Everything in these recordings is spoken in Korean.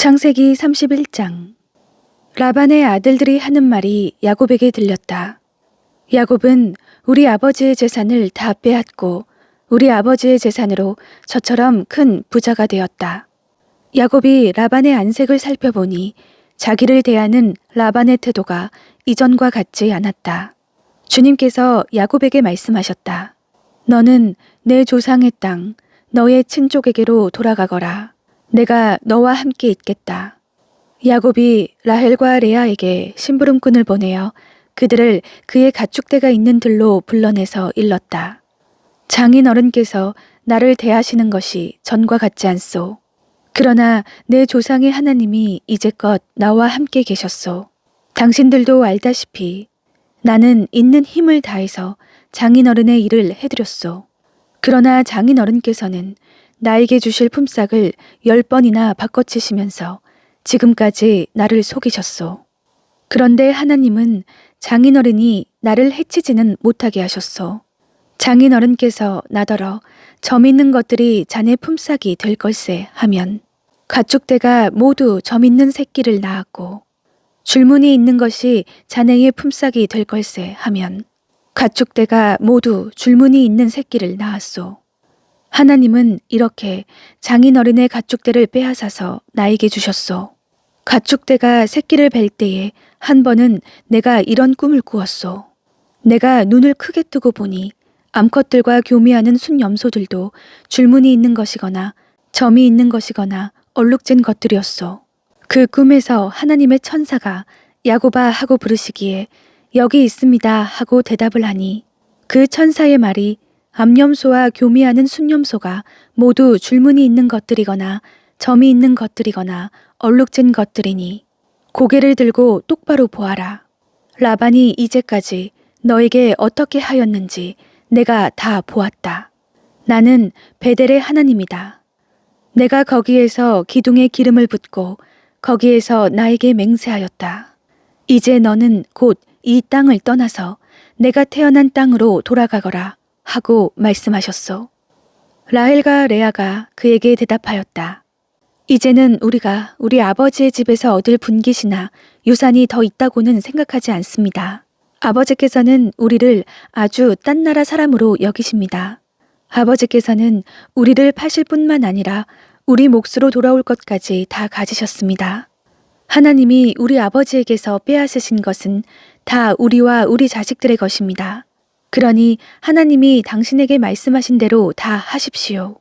창세기 31장. 라반의 아들들이 하는 말이 야곱에게 들렸다. 야곱은 우리 아버지의 재산을 다 빼앗고 우리 아버지의 재산으로 저처럼 큰 부자가 되었다. 야곱이 라반의 안색을 살펴보니 자기를 대하는 라반의 태도가 이전과 같지 않았다. 주님께서 야곱에게 말씀하셨다. 너는 내 조상의 땅, 너의 친족에게로 돌아가거라. 내가 너와 함께 있겠다. 야곱이 라헬과 레아에게 심부름꾼을 보내어 그들을 그의 가축대가 있는 들로 불러내서 일렀다. 장인 어른께서 나를 대하시는 것이 전과 같지 않소. 그러나 내 조상의 하나님이 이제껏 나와 함께 계셨소. 당신들도 알다시피 나는 있는 힘을 다해서 장인 어른의 일을 해드렸소. 그러나 장인 어른께서는 나에게 주실 품삯을 10번이나 바꿔치시면서 지금까지 나를 속이셨소. 그런데 하나님은 장인어른이 나를 해치지는 못하게 하셨소. 장인어른께서 나더러 점 있는 것들이 자네 품삯이 될 걸세 하면 가축대가 모두 점 있는 새끼를 낳았고 줄무늬 있는 것이 자네의 품삯이 될 걸세 하면 가축대가 모두 줄무늬 있는 새끼를 낳았소. 하나님은 이렇게 장인어른의 가축대를 빼앗아서 나에게 주셨소. 가축대가 새끼를 뵐 때에 한 번은 내가 이런 꿈을 꾸었소. 내가 눈을 크게 뜨고 보니 암컷들과 교미하는 순염소들도 줄무늬 있는 것이거나 점이 있는 것이거나 얼룩진 것들이었소. 그 꿈에서 하나님의 천사가 야곱아 하고 부르시기에 여기 있습니다 하고 대답을 하니 그 천사의 말이 암염소와 교미하는 순염소가 모두 줄무늬 있는 것들이거나 점이 있는 것들이거나 얼룩진 것들이니 고개를 들고 똑바로 보아라. 라반이 이제까지 너에게 어떻게 하였는지 내가 다 보았다. 나는 베델의 하나님이다. 내가 거기에서 기둥에 기름을 붓고 거기에서 나에게 맹세하였다. 이제 너는 곧 이 땅을 떠나서 내가 태어난 땅으로 돌아가거라 하고 말씀하셨소. 라헬과 레아가 그에게 대답하였다. 이제는 우리가 우리 아버지의 집에서 얻을 분깃이나 유산이 더 있다고는 생각하지 않습니다. 아버지께서는 우리를 아주 딴 나라 사람으로 여기십니다. 아버지께서는 우리를 파실 뿐만 아니라 우리 몫으로 돌아올 것까지 다 가지셨습니다. 하나님이 우리 아버지에게서 빼앗으신 것은 다 우리와 우리 자식들의 것입니다. 그러니 하나님이 당신에게 말씀하신 대로 다 하십시오.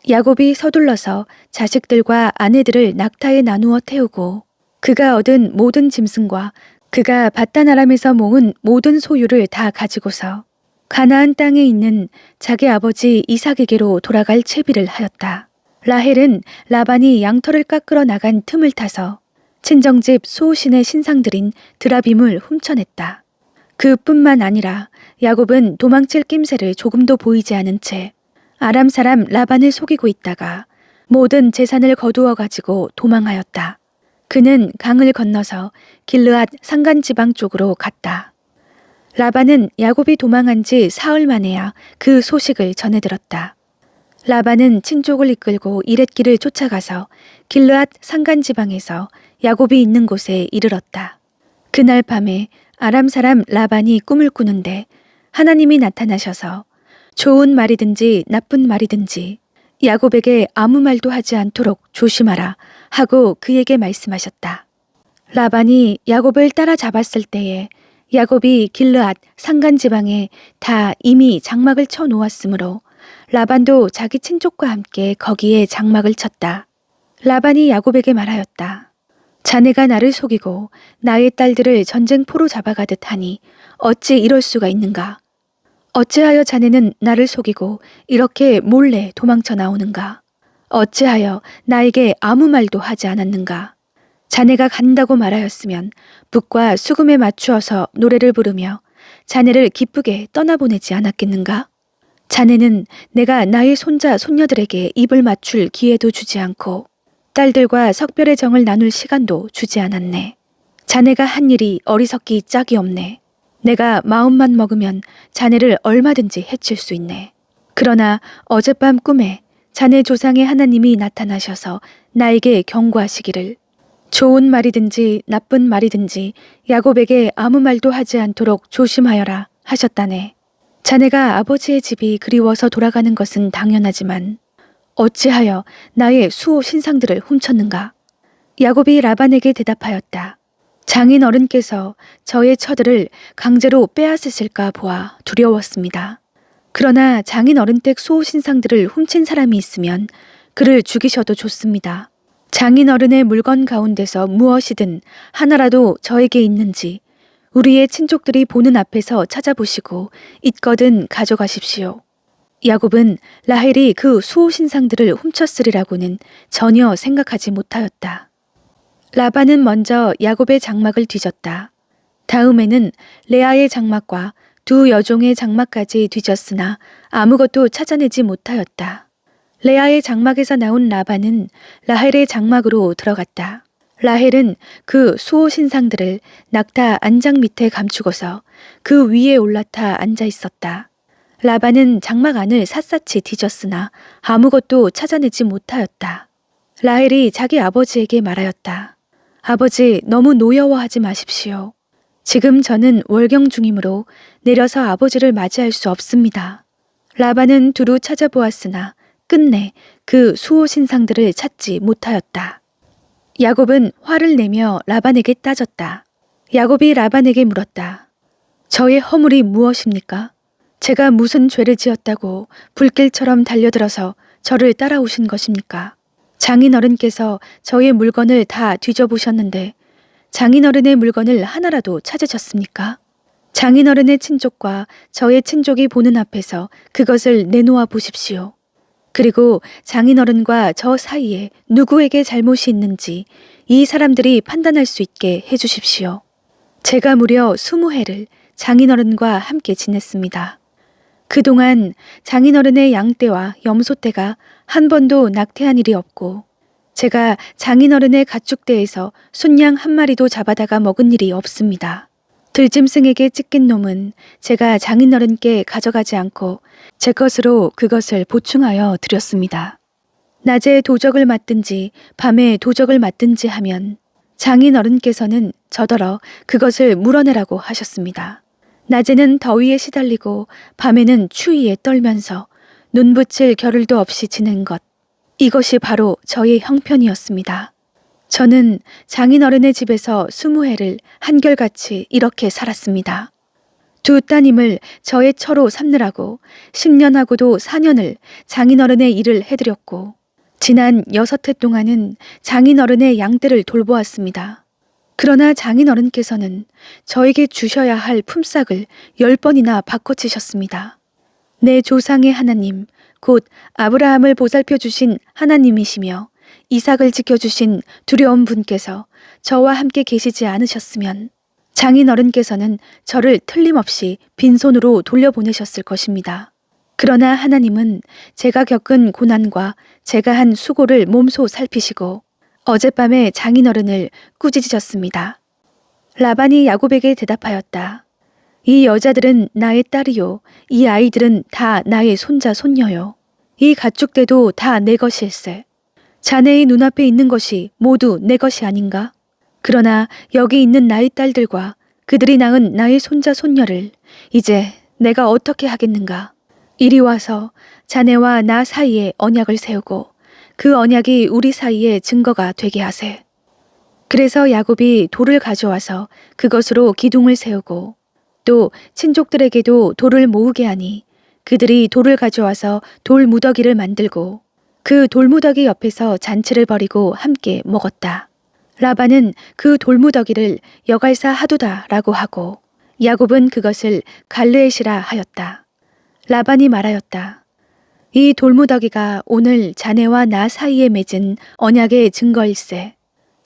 야곱이 서둘러서 자식들과 아내들을 낙타에 나누어 태우고 그가 얻은 모든 짐승과 그가 바단 아람에서 모은 모든 소유를 다 가지고서 가나안 땅에 있는 자기 아버지 이삭에게로 돌아갈 채비를 하였다. 라헬은 라반이 양털을 깎으러 나간 틈을 타서 친정집 수호신의 신상들인 드라빔을 훔쳐냈다. 그뿐만 아니라 야곱은 도망칠 낌새를 조금도 보이지 않은 채 아람 사람 라반을 속이고 있다가 모든 재산을 거두어 가지고 도망하였다. 그는 강을 건너서 길르앗 산간 지방 쪽으로 갔다. 라반은 야곱이 도망한 지 사흘 만에야 그 소식을 전해 들었다. 라반은 친족을 이끌고 이렛길을 쫓아가서 길르앗 산간 지방에서 야곱이 있는 곳에 이르렀다. 그날 밤에 아람 사람 라반이 꿈을 꾸는데 하나님이 나타나셔서 좋은 말이든지 나쁜 말이든지 야곱에게 아무 말도 하지 않도록 조심하라 하고 그에게 말씀하셨다. 라반이 야곱을 따라잡았을 때에 야곱이 길르앗 산간 지방에 다 이미 장막을 쳐 놓았으므로 라반도 자기 친족과 함께 거기에 장막을 쳤다. 라반이 야곱에게 말하였다. 자네가 나를 속이고 나의 딸들을 전쟁포로 잡아가듯 하니 어찌 이럴 수가 있는가? 어찌하여 자네는 나를 속이고 이렇게 몰래 도망쳐 나오는가? 어찌하여 나에게 아무 말도 하지 않았는가? 자네가 간다고 말하였으면 북과 수금에 맞추어서 노래를 부르며 자네를 기쁘게 떠나보내지 않았겠는가? 자네는 내가 나의 손자 손녀들에게 입을 맞출 기회도 주지 않고 딸들과 석별의 정을 나눌 시간도 주지 않았네. 자네가 한 일이 어리석기 짝이 없네. 내가 마음만 먹으면 자네를 얼마든지 해칠 수 있네. 그러나 어젯밤 꿈에 자네 조상의 하나님이 나타나셔서 나에게 경고하시기를 좋은 말이든지 나쁜 말이든지 야곱에게 아무 말도 하지 않도록 조심하여라 하셨다네. 자네가 아버지의 집이 그리워서 돌아가는 것은 당연하지만 어찌하여 나의 수호 신상들을 훔쳤는가? 야곱이 라반에게 대답하였다. 장인 어른께서 저의 처들을 강제로 빼앗으실까 보아 두려웠습니다. 그러나 장인 어른 댁 수호 신상들을 훔친 사람이 있으면 그를 죽이셔도 좋습니다. 장인 어른의 물건 가운데서 무엇이든 하나라도 저에게 있는지 우리의 친족들이 보는 앞에서 찾아보시고 있거든 가져가십시오. 야곱은 라헬이 그 수호 신상들을 훔쳤으리라고는 전혀 생각하지 못하였다. 라반은 먼저 야곱의 장막을 뒤졌다. 다음에는 레아의 장막과 두 여종의 장막까지 뒤졌으나 아무것도 찾아내지 못하였다. 레아의 장막에서 나온 라반은 라헬의 장막으로 들어갔다. 라헬은 그 수호 신상들을 낙타 안장 밑에 감추고서 그 위에 올라타 앉아 있었다. 라반은 장막 안을 샅샅이 뒤졌으나 아무것도 찾아내지 못하였다. 라헬이 자기 아버지에게 말하였다. 아버지, 너무 노여워하지 마십시오. 지금 저는 월경 중이므로 내려서 아버지를 맞이할 수 없습니다. 라반은 두루 찾아보았으나 끝내 그 수호 신상들을 찾지 못하였다. 야곱은 화를 내며 라반에게 따졌다. 야곱이 라반에게 물었다. 저의 허물이 무엇입니까? 제가 무슨 죄를 지었다고 불길처럼 달려들어서 저를 따라오신 것입니까? 장인어른께서 저의 물건을 다 뒤져보셨는데 장인어른의 물건을 하나라도 찾으셨습니까? 장인어른의 친족과 저의 친족이 보는 앞에서 그것을 내놓아 보십시오. 그리고 장인어른과 저 사이에 누구에게 잘못이 있는지 이 사람들이 판단할 수 있게 해주십시오. 제가 무려 20해를 장인어른과 함께 지냈습니다. 그동안 장인어른의 양떼와 염소떼가 한 번도 낙태한 일이 없고 제가 장인어른의 가축대에서 순양 한 마리도 잡아다가 먹은 일이 없습니다. 들짐승에게 찢긴 놈은 제가 장인어른께 가져가지 않고 제 것으로 그것을 보충하여 드렸습니다. 낮에 도적을 맞든지 밤에 도적을 맞든지 하면 장인어른께서는 저더러 그것을 물어내라고 하셨습니다. 낮에는 더위에 시달리고 밤에는 추위에 떨면서 눈붙일 겨를도 없이 지낸 것. 이것이 바로 저의 형편이었습니다. 저는 장인어른의 집에서 20해를 한결같이 이렇게 살았습니다. 두 따님을 저의 처로 삼느라고 10년하고도 4년을 장인어른의 일을 해드렸고 지난 6해 동안은 장인어른의 양떼를 돌보았습니다. 그러나 장인어른께서는 저에게 주셔야 할 품삯을 10번이나 바꿔치셨습니다. 내 조상의 하나님, 곧 아브라함을 보살펴 주신 하나님이시며 이삭을 지켜주신 두려운 분께서 저와 함께 계시지 않으셨으면 장인어른께서는 저를 틀림없이 빈손으로 돌려보내셨을 것입니다. 그러나 하나님은 제가 겪은 고난과 제가 한 수고를 몸소 살피시고 어젯밤에 장인어른을 꾸짖으셨습니다. 라반이 야곱에게 대답하였다. 이 여자들은 나의 딸이요. 이 아이들은 다 나의 손자 손녀요. 이 가축대도 다 내 것일세. 자네의 눈앞에 있는 것이 모두 내 것이 아닌가? 그러나 여기 있는 나의 딸들과 그들이 낳은 나의 손자 손녀를 이제 내가 어떻게 하겠는가? 이리 와서 자네와 나 사이에 언약을 세우고 그 언약이 우리 사이에 증거가 되게 하세. 그래서 야곱이 돌을 가져와서 그것으로 기둥을 세우고 또 친족들에게도 돌을 모으게 하니 그들이 돌을 가져와서 돌 무더기를 만들고 그 돌무더기 옆에서 잔치를 벌이고 함께 먹었다. 라반은 그 돌무더기를 여갈사 하두다라고 하고 야곱은 그것을 갈르엣이라 하였다. 라반이 말하였다. 이 돌무더기가 오늘 자네와 나 사이에 맺은 언약의 증거일세.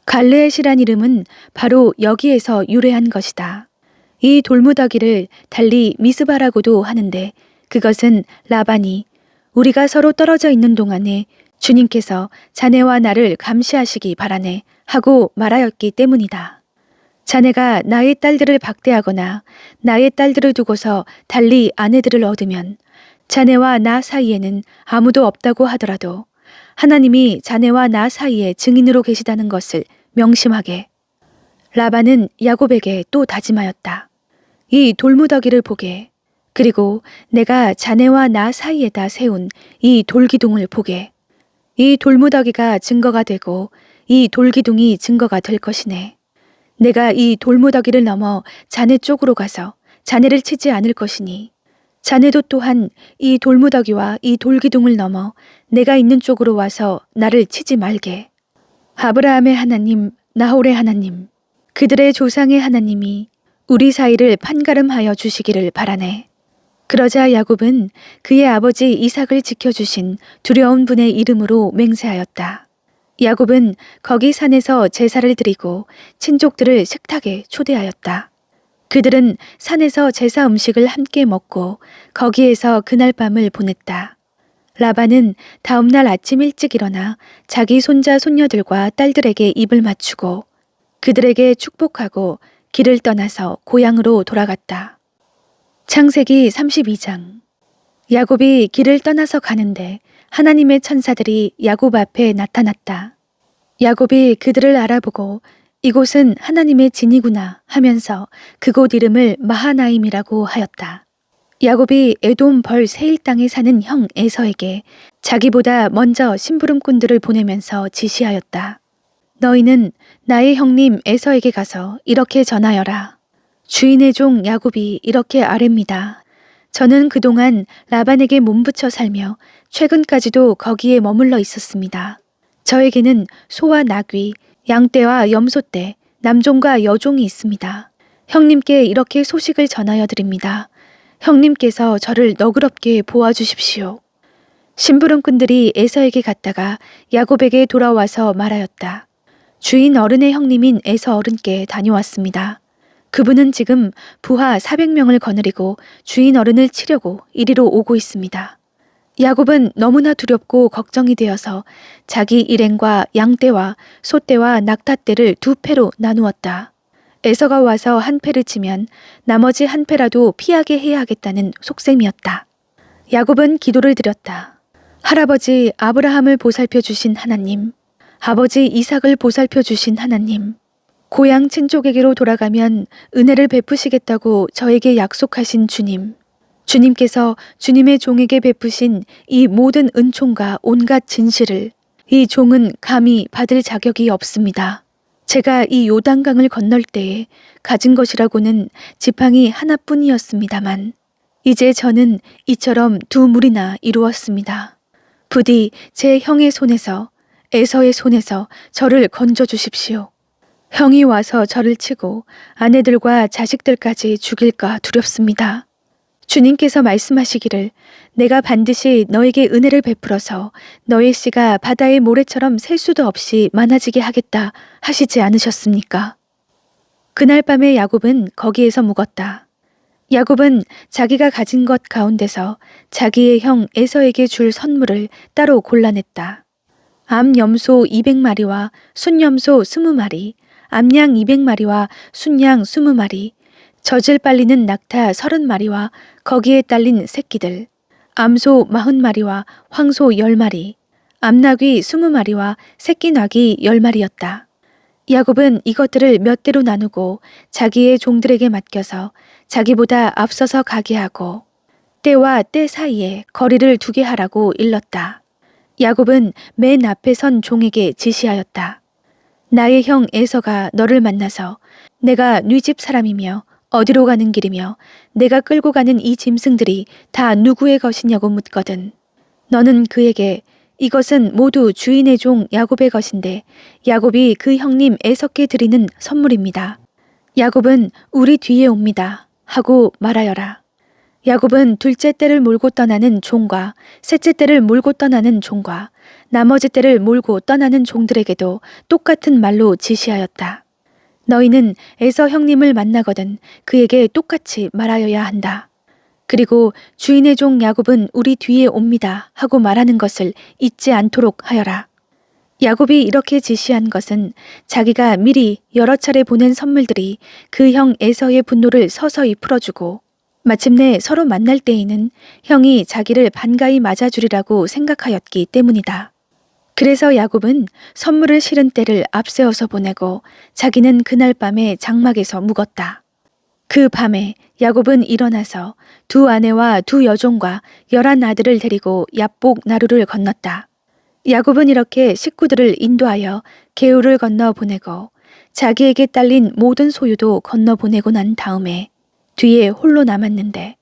갈르엣이란 이름은 바로 여기에서 유래한 것이다. 이 돌무더기를 달리 미스바라고도 하는데 그것은 라반이 우리가 서로 떨어져 있는 동안에 주님께서 자네와 나를 감시하시기 바라네 하고 말하였기 때문이다. 자네가 나의 딸들을 박대하거나 나의 딸들을 두고서 달리 아내들을 얻으면 자네와 나 사이에는 아무도 없다고 하더라도 하나님이 자네와 나 사이에 증인으로 계시다는 것을 명심하게. 라반은 야곱에게 또 다짐하였다. 이 돌무더기를 보게. 그리고 내가 자네와 나 사이에다 세운 이 돌기둥을 보게. 이 돌무더기가 증거가 되고 이 돌기둥이 증거가 될 것이네. 내가 이 돌무더기를 넘어 자네 쪽으로 가서 자네를 치지 않을 것이니 자네도 또한 이 돌무더기와 이 돌기둥을 넘어 내가 있는 쪽으로 와서 나를 치지 말게. 아브라함의 하나님, 나홀의 하나님, 그들의 조상의 하나님이 우리 사이를 판가름하여 주시기를 바라네. 그러자 야곱은 그의 아버지 이삭을 지켜주신 두려운 분의 이름으로 맹세하였다. 야곱은 거기 산에서 제사를 드리고 친족들을 식탁에 초대하였다. 그들은 산에서 제사 음식을 함께 먹고 거기에서 그날 밤을 보냈다. 라반은 다음날 아침 일찍 일어나 자기 손자 손녀들과 딸들에게 입을 맞추고 그들에게 축복하고 길을 떠나서 고향으로 돌아갔다. 창세기 32장. 야곱이 길을 떠나서 가는데 하나님의 천사들이 야곱 앞에 나타났다. 야곱이 그들을 알아보고 이곳은 하나님의 진이구나 하면서 그곳 이름을 마하나임이라고 하였다. 야곱이 에돔 벌 세일 땅에 사는 형 에서에게 자기보다 먼저 심부름꾼들을 보내면서 지시하였다. 너희는 나의 형님 에서에게 가서 이렇게 전하여라. 주인의 종 야곱이 이렇게 아뢰입니다. 저는 그동안 라반에게 몸붙여 살며 최근까지도 거기에 머물러 있었습니다. 저에게는 소와 나귀, 양떼와 염소떼, 남종과 여종이 있습니다. 형님께 이렇게 소식을 전하여 드립니다. 형님께서 저를 너그럽게 보아주십시오. 심부름꾼들이 에서에게 갔다가 야곱에게 돌아와서 말하였다. 주인 어른의 형님인 에서 어른께 다녀왔습니다. 그분은 지금 부하 400명을 거느리고 주인 어른을 치려고 이리로 오고 있습니다. 야곱은 너무나 두렵고 걱정이 되어서 자기 일행과 양떼와 소떼와 낙타떼를 두 패로 나누었다. 에서가 와서 한 패를 치면 나머지 한 패라도 피하게 해야 하겠다는 속셈이었다. 야곱은 기도를 드렸다. 할아버지 아브라함을 보살펴 주신 하나님, 아버지 이삭을 보살펴 주신 하나님, 고향 친족에게로 돌아가면 은혜를 베푸시겠다고 저에게 약속하신 주님, 주님께서 주님의 종에게 베푸신 이 모든 은총과 온갖 진실을 이 종은 감히 받을 자격이 없습니다. 제가 이 요단강을 건널 때에 가진 것이라고는 지팡이 하나뿐이었습니다만 이제 저는 이처럼 두 무리나 이루었습니다. 부디 제 형의 손에서 에서의 손에서 저를 건져 주십시오. 형이 와서 저를 치고 아내들과 자식들까지 죽일까 두렵습니다. 주님께서 말씀하시기를 내가 반드시 너에게 은혜를 베풀어서 너의 씨가 바다의 모래처럼 셀 수도 없이 많아지게 하겠다 하시지 않으셨습니까? 그날 밤에 야곱은 거기에서 묵었다. 야곱은 자기가 가진 것 가운데서 자기의 형 에서에게 줄 선물을 따로 골라냈다. 암염소 200마리와 순염소 20마리, 암양 200마리와 순양 20마리, 젖을 빨리는 낙타 30마리와 거기에 딸린 새끼들, 암소 40마리와 황소 10마리, 암나귀 20마리와 새끼 나귀 10마리였다. 야곱은 이것들을 몇 대로 나누고 자기의 종들에게 맡겨서 자기보다 앞서서 가게 하고 때와 때 사이에 거리를 두게 하라고 일렀다. 야곱은 맨 앞에 선 종에게 지시하였다. 나의 형 에서가 너를 만나서 내가 네 집 사람이며 어디로 가는 길이며 내가 끌고 가는 이 짐승들이 다 누구의 것이냐고 묻거든. 너는 그에게 이것은 모두 주인의 종 야곱의 것인데 야곱이 그 형님 에서께 드리는 선물입니다. 야곱은 우리 뒤에 옵니다 하고 말하여라. 야곱은 둘째 떼를 몰고 떠나는 종과 셋째 떼를 몰고 떠나는 종과 나머지 떼를 몰고 떠나는 종들에게도 똑같은 말로 지시하였다. 너희는 에서 형님을 만나거든 그에게 똑같이 말하여야 한다. 그리고 주인의 종 야곱은 우리 뒤에 옵니다 하고 말하는 것을 잊지 않도록 하여라. 야곱이 이렇게 지시한 것은 자기가 미리 여러 차례 보낸 선물들이 그 형 에서의 분노를 서서히 풀어주고 마침내 서로 만날 때에는 형이 자기를 반가이 맞아주리라고 생각하였기 때문이다. 그래서 야곱은 선물을 실은 떼를 앞세워서 보내고 자기는 그날 밤에 장막에서 묵었다. 그 밤에 야곱은 일어나서 두 아내와 두 여종과 11 아들을 데리고 얍복 나루를 건넜다. 야곱은 이렇게 식구들을 인도하여 개울을 건너 보내고 자기에게 딸린 모든 소유도 건너 보내고 난 다음에 뒤에 홀로 남았는데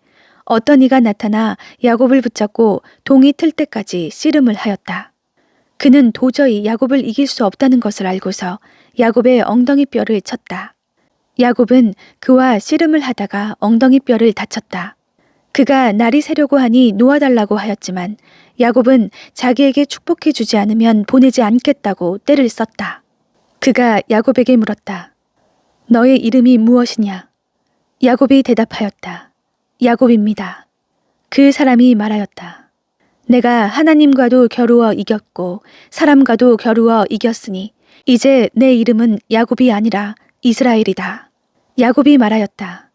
어떤 이가 나타나 야곱을 붙잡고 동이 틀 때까지 씨름을 하였다. 그는 도저히 야곱을 이길 수 없다는 것을 알고서 야곱의 엉덩이 뼈를 쳤다. 야곱은 그와 씨름을 하다가 엉덩이 뼈를 다쳤다. 그가 날이 새려고 하니 놓아달라고 하였지만 야곱은 자기에게 축복해 주지 않으면 보내지 않겠다고 떼를 썼다. 그가 야곱에게 물었다. 너의 이름이 무엇이냐? 야곱이 대답하였다. 야곱입니다. 그 사람이 말하였다. 내가 하나님과도 겨루어 이겼고 사람과도 겨루어 이겼으니 이제 내 이름은 야곱이 아니라 이스라엘이다. 야곱이 말하였다.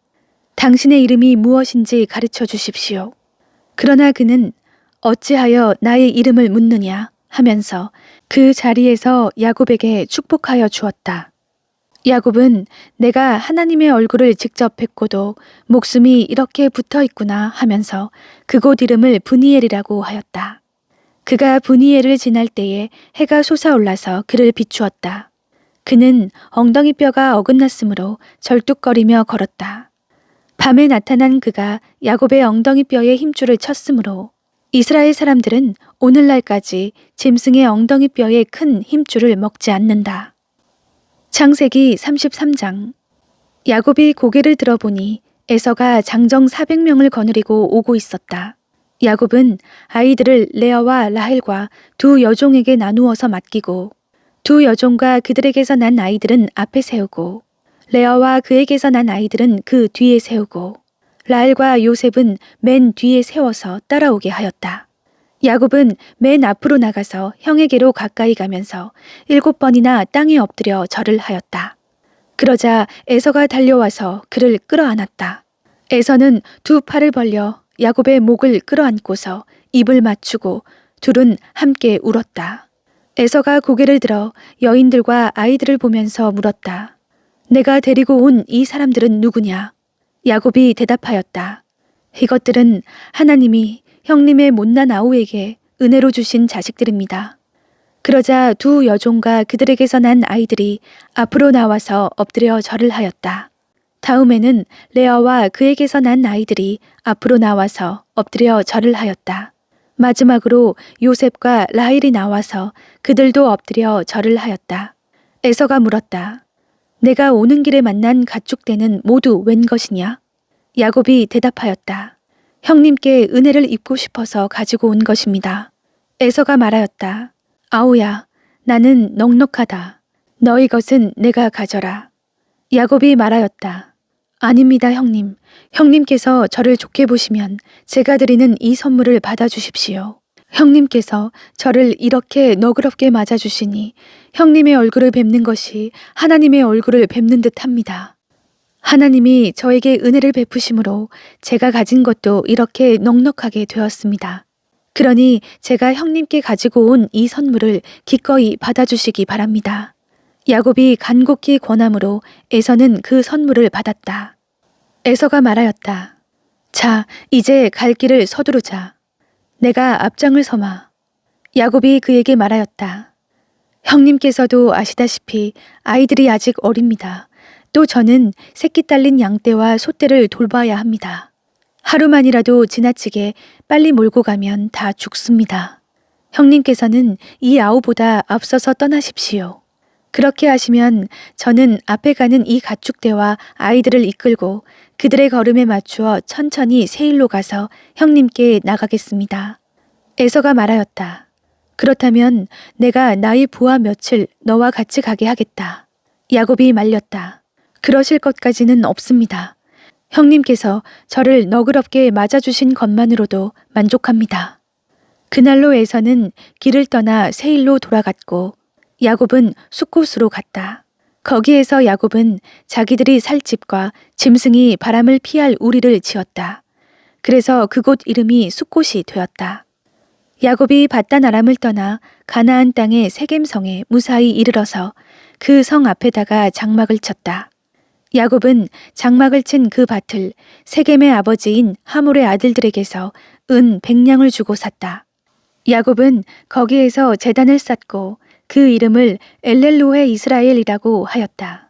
당신의 이름이 무엇인지 가르쳐 주십시오. 그러나 그는 어찌하여 나의 이름을 묻느냐 하면서 그 자리에서 야곱에게 축복하여 주었다. 야곱은 내가 하나님의 얼굴을 직접 뵙고도 목숨이 이렇게 붙어 있구나 하면서 그곳 이름을 브니엘이라고 하였다. 그가 브니엘을 지날 때에 해가 솟아올라서 그를 비추었다. 그는 엉덩이 뼈가 어긋났으므로 절뚝거리며 걸었다. 밤에 나타난 그가 야곱의 엉덩이 뼈에 힘줄을 쳤으므로 이스라엘 사람들은 오늘날까지 짐승의 엉덩이 뼈에 큰 힘줄을 먹지 않는다. 창세기 33장. 야곱이 고개를 들어보니 에서가 장정 400명을 거느리고 오고 있었다. 야곱은 아이들을 레아와 라헬과 두 여종에게 나누어서 맡기고 두 여종과 그들에게서 난 아이들은 앞에 세우고 레아와 그에게서 난 아이들은 그 뒤에 세우고 라헬과 요셉은 맨 뒤에 세워서 따라오게 하였다. 야곱은 맨 앞으로 나가서 형에게로 가까이 가면서 7번이나 땅에 엎드려 절을 하였다. 그러자 에서가 달려와서 그를 끌어안았다. 에서는 두 팔을 벌려 야곱의 목을 끌어안고서 입을 맞추고 둘은 함께 울었다. 에서가 고개를 들어 여인들과 아이들을 보면서 물었다. 내가 데리고 온 이 사람들은 누구냐? 야곱이 대답하였다. 이것들은 하나님이 형님의 못난 아우에게 은혜로 주신 자식들입니다. 그러자 두 여종과 그들에게서 난 아이들이 앞으로 나와서 엎드려 절을 하였다. 다음에는 레아와 그에게서 난 아이들이 앞으로 나와서 엎드려 절을 하였다. 마지막으로 요셉과 라헬이 나와서 그들도 엎드려 절을 하였다. 에서가 물었다. 내가 오는 길에 만난 가축대는 모두 웬 것이냐? 야곱이 대답하였다. 형님께 은혜를 입고 싶어서 가지고 온 것입니다. 에서가 말하였다. 아우야, 나는 넉넉하다. 너희 것은 내가 가져라. 야곱이 말하였다. 아닙니다, 형님. 형님께서 저를 좋게 보시면 제가 드리는 이 선물을 받아주십시오. 형님께서 저를 이렇게 너그럽게 맞아주시니 형님의 얼굴을 뵙는 것이 하나님의 얼굴을 뵙는 듯합니다. 하나님이 저에게 은혜를 베푸심으로 제가 가진 것도 이렇게 넉넉하게 되었습니다. 그러니 제가 형님께 가지고 온 이 선물을 기꺼이 받아주시기 바랍니다. 야곱이 간곡히 권함으로 에서는 그 선물을 받았다. 에서가 말하였다. 자, 이제 갈 길을 서두르자. 내가 앞장을 서마. 야곱이 그에게 말하였다. 형님께서도 아시다시피 아이들이 아직 어립니다. 또 저는 새끼 딸린 양떼와 소떼를 돌봐야 합니다. 하루만이라도 지나치게 빨리 몰고 가면 다 죽습니다. 형님께서는 이 아우보다 앞서서 떠나십시오. 그렇게 하시면 저는 앞에 가는 이 가축대와 아이들을 이끌고 그들의 걸음에 맞추어 천천히 세일로 가서 형님께 나가겠습니다. 에서가 말하였다. 그렇다면 내가 나의 부하 며칠 너와 같이 가게 하겠다. 야곱이 말렸다. 그러실 것까지는 없습니다. 형님께서 저를 너그럽게 맞아주신 것만으로도 만족합니다. 그날로 에서는 길을 떠나 세일로 돌아갔고 야곱은 숫곳으로 갔다. 거기에서 야곱은 자기들이 살 집과 짐승이 바람을 피할 우리를 지었다. 그래서 그곳 이름이 숫곳이 되었다. 야곱이 밧단 아람을 떠나 가나안 땅의 세겜성에 무사히 이르러서 그 성 앞에다가 장막을 쳤다. 야곱은 장막을 친 그 밭을 세겜의 아버지인 하몰의 아들들에게서 은 100냥을 주고 샀다. 야곱은 거기에서 제단을 쌓고 그 이름을 엘렐로헤 이스라엘이라고 하였다.